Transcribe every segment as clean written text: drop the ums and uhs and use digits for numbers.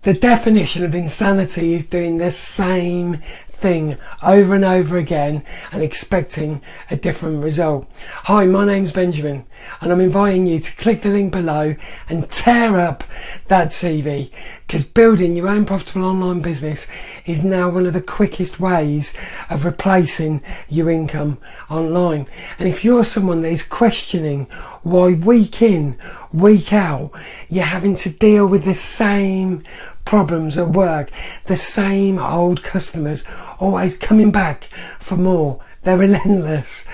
The definition of insanity is doing the same thing over and over again and expecting a different result. Hi, my name's Benjamin and I'm inviting you to click the link below and tear up that CV, because building your own profitable online business is now one of the quickest ways of replacing your income online. And if you're someone that is questioning why week in, week out, you're having to deal with the same problems at work, the same old customers always coming back for more, they're relentless,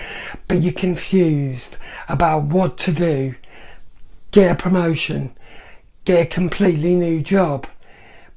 but you're confused about what to do, get a promotion, get a completely new job,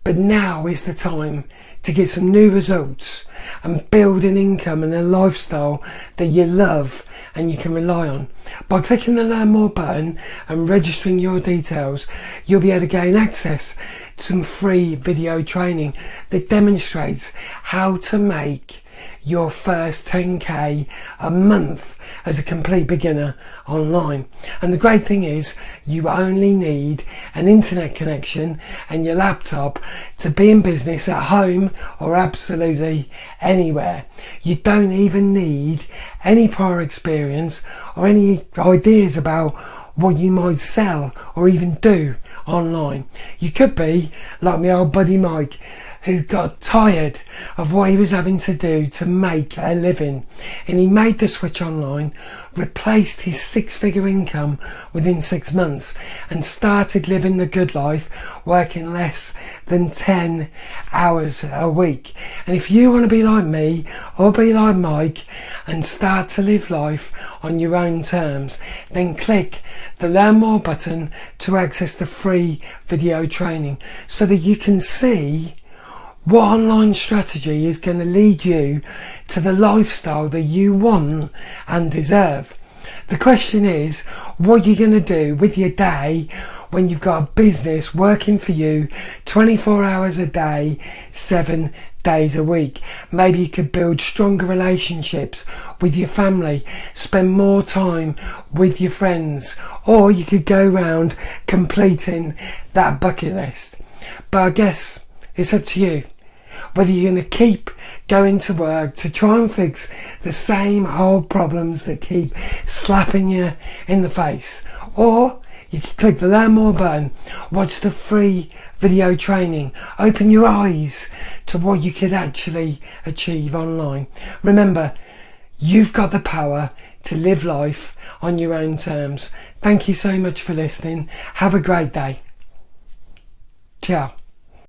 but now is the time to get some new results and build an income and a lifestyle that you love and you can rely on. By clicking the Learn More button and registering your details, you'll be able to gain access to some free video training that demonstrates how to make your first 10k a month as a complete beginner online. And the great thing is, you only need an internet connection and your laptop to be in business at home or absolutely anywhere. You don't even need any prior experience or any ideas about what you might sell or even do online. You could be like my old buddy Mike, who got tired of what he was having to do to make a living, and he made the switch online, replaced his six-figure income within 6 months and started living the good life, working less than 10 hours a week. And if you want to be like me or be like Mike and start to live life on your own terms, then click the Learn More button to access the free video training so that you can see what online strategy is going to lead you to the lifestyle that you want and deserve. The question is, what you're going to do with your day when you've got a business working for you 24 hours a day, 7 days a week. Maybe you could build stronger relationships with your family, spend more time with your friends, or you could go around completing that bucket list. But I guess it's up to you whether you're going to keep going to work to try and fix the same old problems that keep slapping you in the face, or you can click the Learn More button, watch the free video training, open your eyes to what you could actually achieve online. Remember, you've got the power to live life on your own terms. Thank you so much for listening. Have a great day. Ciao.